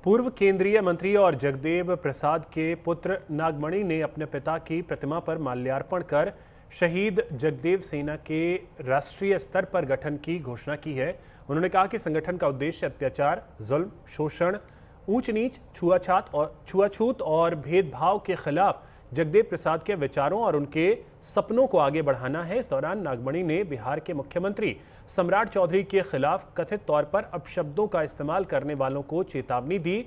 पूर्व केंद्रीय मंत्री और जगदेव प्रसाद के पुत्र नागमणि ने अपने पिता की प्रतिमा पर माल्यार्पण कर शहीद जगदेव सेना के राष्ट्रीय स्तर पर गठन की घोषणा की है। उन्होंने कहा कि संगठन का उद्देश्य अत्याचार, जुल्म, शोषण, ऊंच नीच, छुआछूत और भेदभाव के खिलाफ जगदेव प्रसाद के विचारों और उनके सपनों को आगे बढ़ाना है। इस दौरान नागमणि ने बिहार के मुख्यमंत्री सम्राट चौधरी के खिलाफ कथित तौर पर अपशब्दों का इस्तेमाल करने वालों को चेतावनी दी।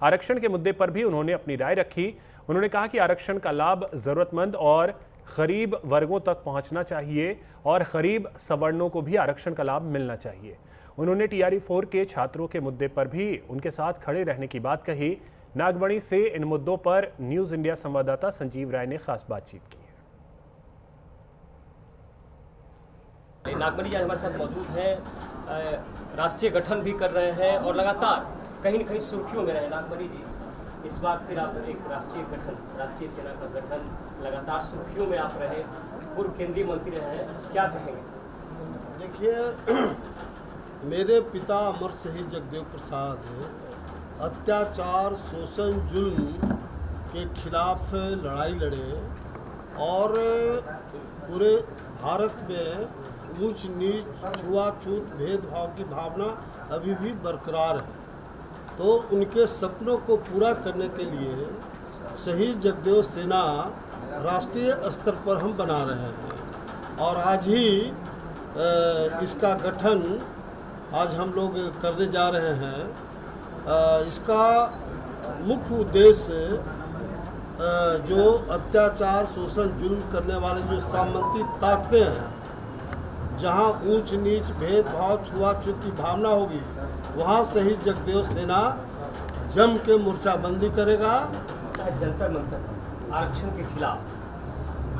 आरक्षण के मुद्दे पर भी उन्होंने अपनी राय रखी। उन्होंने कहा कि आरक्षण का लाभ जरूरतमंद और गरीब वर्गों तक पहुंचना चाहिए और गरीब सवर्णों को भी आरक्षण का लाभ मिलना चाहिए। उन्होंने TRE 4 के छात्रों के मुद्दे पर भी उनके साथ खड़े रहने की बात कही। नागमणि से इन मुद्दों पर न्यूज इंडिया संवाददाता संजीव राय ने खास बातचीत की है। नागमणि जी हमारे साथ मौजूद हैं, राष्ट्रीय गठन भी कर रहे हैं और लगातार कहीं न कहीं सुर्खियों में रहे। नागमणि जी, इस बार फिर आप एक राष्ट्रीय गठन, राष्ट्रीय सेना का गठन, लगातार सुर्खियों में आप रहे, पूर्व केंद्रीय मंत्री रहे हैं, क्या कहेंगे? देखिए, मेरे पिता अमर शहीद जगदेव प्रसाद अत्याचार, शोषण, जुल्म के खिलाफ लड़ाई लड़े और पूरे भारत में ऊंच नीच, छुआछूत, भेदभाव की भावना अभी भी बरकरार है। तो उनके सपनों को पूरा करने के लिए शहीद जगदेव सेना राष्ट्रीय स्तर पर हम बना रहे हैं और आज ही इसका गठन आज हम लोग करने जा रहे हैं। इसका मुख्य उद्देश्य जो अत्याचार, शोषण, जुल्म करने वाले जो सामंती ताकतें हैं, जहां ऊंच नीच, भेदभाव, छुआछूत की भावना होगी, वहां शहीद जगदेव सेना जम के मोर्चाबंदी करेगा। जंतर मंतर आरक्षण के खिलाफ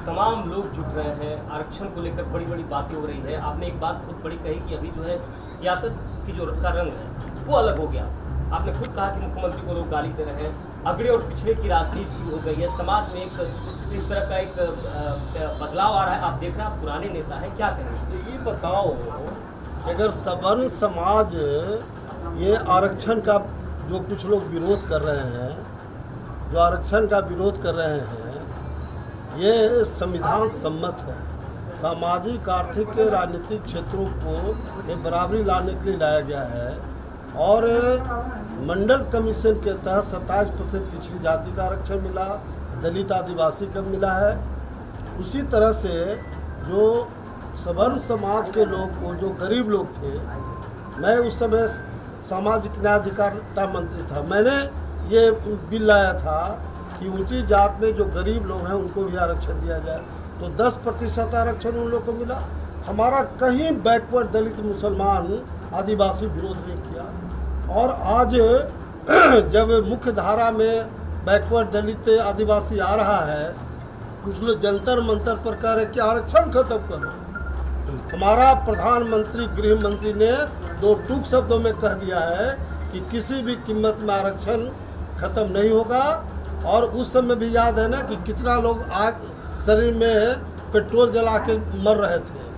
तमाम लोग जुट रहे हैं, आरक्षण को लेकर बड़ी बड़ी बातें हो रही है। आपने एक बात बहुत बड़ी कही कि अभी जो है सियासत की जो का रंग है वो अलग हो गया। आपने खुद कहा कि मुख्यमंत्री को लोग गाली दे रहे हैं, अगड़े और पिछड़े की राजनीति शुरू हो गई है, समाज में एक इस तरह का एक बदलाव आ रहा है। आप देख रहे हैं, आप पुराने नेता हैं, क्या कहेंगे? ये बताओ कि अगर सवर्ण समाज ये आरक्षण का जो कुछ लोग विरोध कर रहे हैं, जो आरक्षण का विरोध कर रहे हैं, ये संविधान सम्मत है। सामाजिक, आर्थिक, राजनीतिक क्षेत्रों को बराबरी लाने के लिए लाया गया है और मंडल कमीशन के तहत 27% पिछड़ी जाति का आरक्षण मिला, दलित, आदिवासी का मिला है। उसी तरह से जो सवर्ण समाज के लोग को, जो गरीब लोग थे, मैं उस समय सामाजिक न्याय अधिकारिता मंत्री था, मैंने ये बिल लाया था कि ऊंची जात में जो गरीब लोग हैं उनको भी आरक्षण दिया जाए। तो 10% आरक्षण उन लोग को मिला। हमारा कहीं बैकवर्ड दलित, मुसलमान, आदिवासी विरोध नहीं किया। और आज जब मुख्य धारा में बैकवर्ड दलित, आदिवासी आ रहा है, कुछ लोग जंतर मंतर पर कह रहे कि आरक्षण खत्म करो। हमारा प्रधानमंत्री, गृह मंत्री ने 2 टूक शब्दों में कह दिया है कि किसी भी कीमत में आरक्षण खत्म नहीं होगा। और उस समय भी याद है ना कि कितना लोग आग शरीर में पेट्रोल जला के मर रहे थे।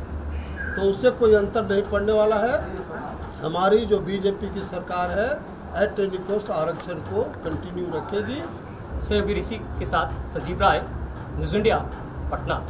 तो उससे कोई अंतर नहीं पड़ने वाला है। हमारी जो BJP की सरकार है एट एनी कॉस्ट आरक्षण को कंटिन्यू रखेगी। सहयोगी ऋषि के साथ संजीव राय, न्यूज इंडिया, पटना।